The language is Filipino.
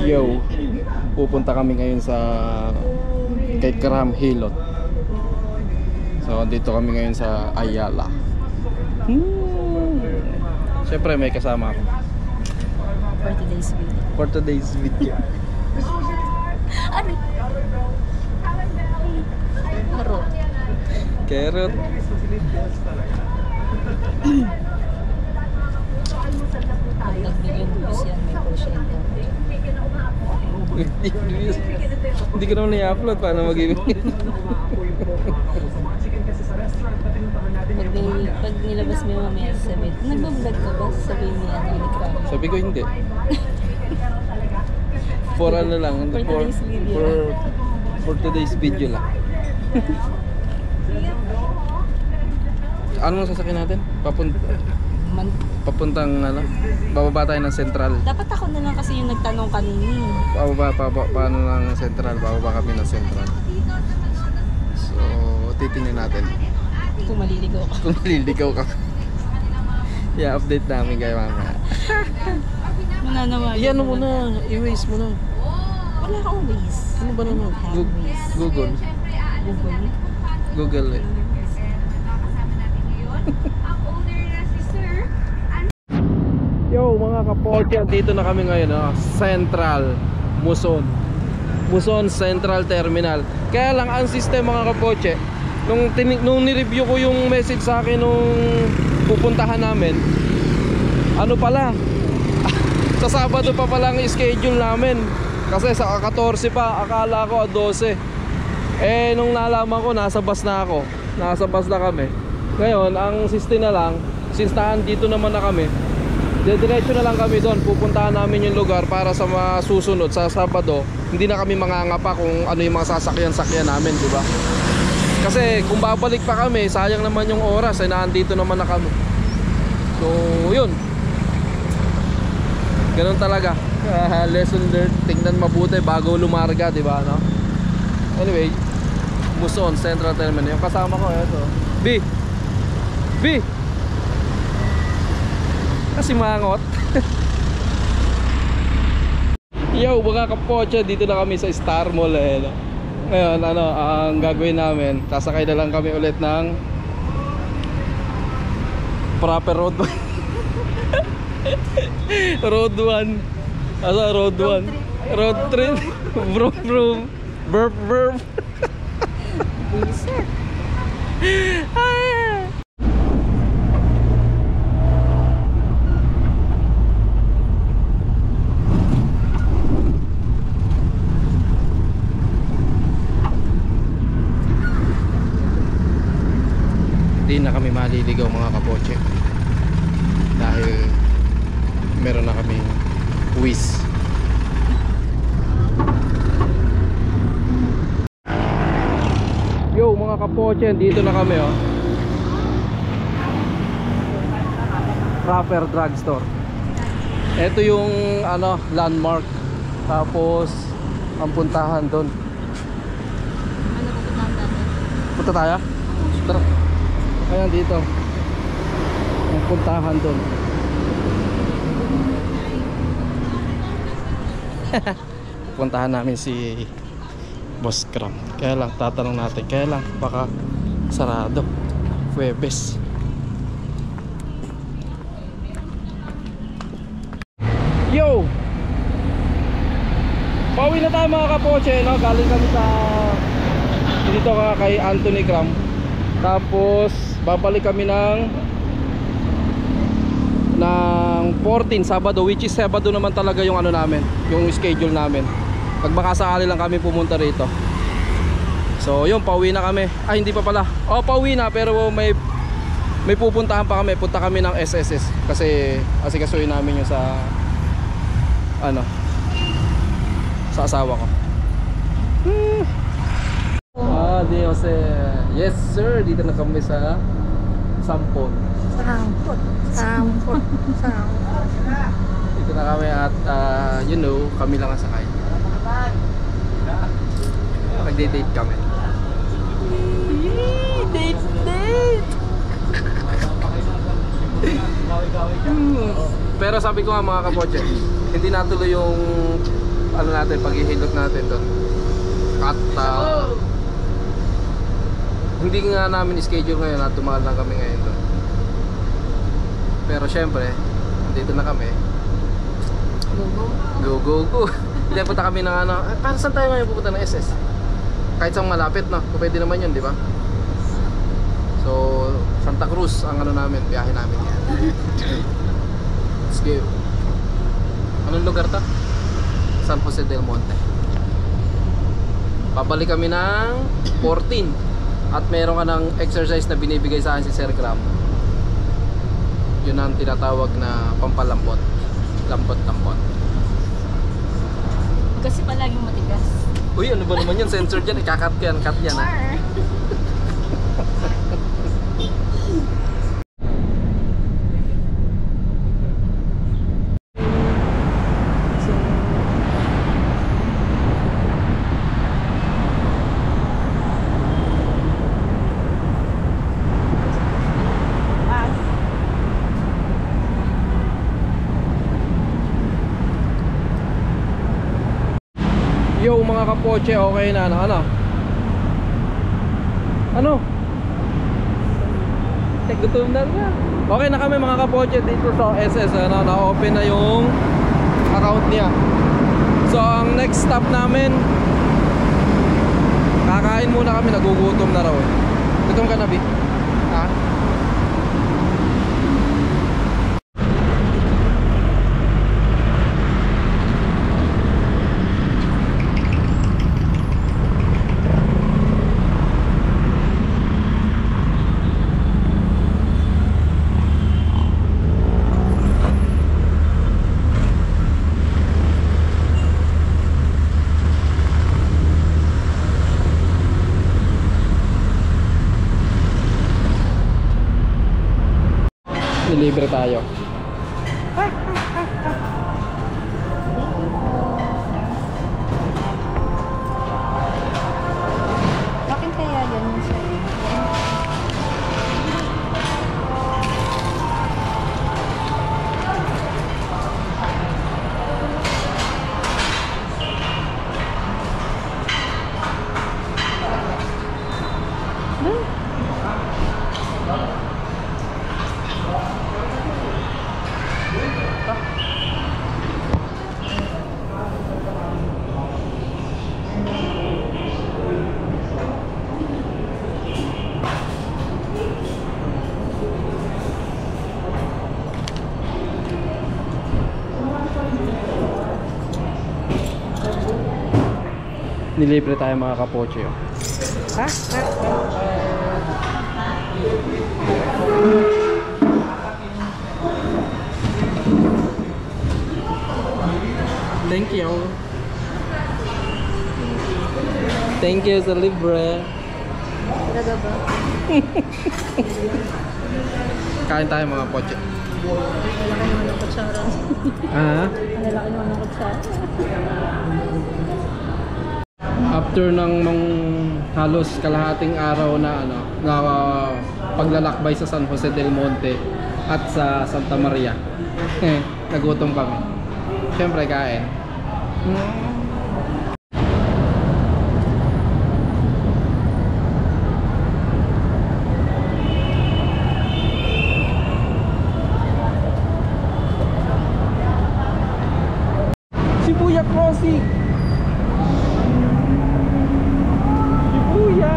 Yo, pupunta kami ngayon sa kay Graham Hilot. So dito kami ngayon sa Ayala. Siyempre may kasama ako For today's video. for today's video. Ano? Haro. Carrot. Pag nag-million views yan, may porsyento. Hindi ko naman i-upload. Paano mag-ibig? Pag nilabas mo yung mamaya sasabihin, nag-vlog ka ba? Sabihin niya, ano ni Krami. Sabi ko hindi. For ano lang. For today's video. For today's video lang. Anong sasakyan natin? Papuntang ano? Bababa tayo ng Central. Dapat ako na lang kasi yung nagtanong kanini. Paano ng Central? Bababa kami ng Central. So, titingnan natin. Kung maliligaw ka. Kung maliligaw ka. I-update namin kayo mamaya. Mananawagan. Iyan mo na. I-waste mo na. Wala akong ways. Ano ba naman? Google. Google? Google eh. Yo mga kapotya, dito na kami ngayon, Central Muson Central Terminal. Kaya lang ang system mga kapotya, nung ni-review ko yung message sa akin nung pupuntahan namin, ano pala sa Sabado pa palang schedule namin. Kasi sa 14 pa, akala ko 12. Eh nung nalaman ko, nasa bus na kami. Ngayon, ang system na lang, since dito naman na kami, diretso na lang kami doon. Pupuntahan namin yung lugar para sa masusunod sa Sabado. Hindi na kami mangangapa kung ano yung mga sasakyan namin, di ba? Kasi kung babalik pa kami, sayang naman yung oras, eh naandito naman na kami. So, yun. Ganun talaga. Lesson learned. Tingnan mabuti bago lumarga, di ba, no? Anyway, Muson Central Terminal. Yung kasama ko, ito. B! Kasi mangot. Yo, mga kapotya, dito na kami sa Star Mall eh. Ngayon, ang gagawin namin, sasakay na lang kami ulit ng proper road. Road 1. Road 1. Road 3. Vroom vroom. Burp burp. Sir. Hindi na kami maliligaw mga kapotse dahil meron na kaming Wiz. Yo mga kapotse, dito na kami Proper Drugstore. Ito yung landmark. Tapos ang puntahan doon. Ano pupuntahan natin? Punta tayo? Tara. Ayan dito. Ang puntahan doon. Puntahan namin si Boss Cram. Kaya lang tatanong natin, kaya lang baka sarado Huwebes. Yo! Pauwi na tayo mga kapotse, no? Galing kami sa dito kay Anthony Cram. Tapos babalik kami ng 14 Sabado, which is Sabado naman talaga yung namin, yung schedule namin. Pag makasakali lang kami pumunta rito. So yun, pauwi na kami. Ay hindi pa pala. Pauwi na pero may pupuntahan pa kami. Punta kami ng SSS kasi asikasuhin namin yung sa sa asawa ko. Di Jose. Yes sir, dito na kami sa Sampon. Sampot. Dito na kami at kami lang ang sakay. Nagde-date kami. Date. Pero sabi ko nga mga kapotse, hindi natuloy yung ano natin, paghihilot natin doon. At hindi nga namin schedule ngayon at tumagal lang kami ngayon doon. Pero syempre, dito na kami. Go. Hindi, punta kami ng ano. Para saan tayo ngayon pupunta ng SS? Kahit saan malapit, no? Pwede naman yun, di ba? So, Santa Cruz ang ano namin, biyahe namin yan. Let's go. Anong lugar to? San Jose del Monte. Pabalik kami ng 14. At meron ka ng exercise na binibigay sa akin si Sir Gram. Yun ang tinatawag na pampalambot. Lambot-lambot. Kasi palaging matigas. Uy, ano ba naman yun? Sensor dyan, ikakat yan, cut yan ha. Yo mga kapoche, okay na ano? Gutom na ba? Okay na kami mga kapoche dito sa SS, na-open na yung account niya. So ang next stop namin, kakain muna kami, nagugutom na raw eh. Gutom ka na, Bi? Ha? Nilibre tayo. Bakit kaya ganun siya? Nilibre tayo mga kapoche. Thank you. Thank you sa libre. Talaga ba? Kain tayo mga poche. Ang laki naman ng kutsara. Ah? Ang laki naman ng kutsara. After ng halos kalahating araw na paglalakbay sa San Jose del Monte at sa Santa Maria, nagutom kami. Siyempre kain. Shibuya Crossing. Shibuya.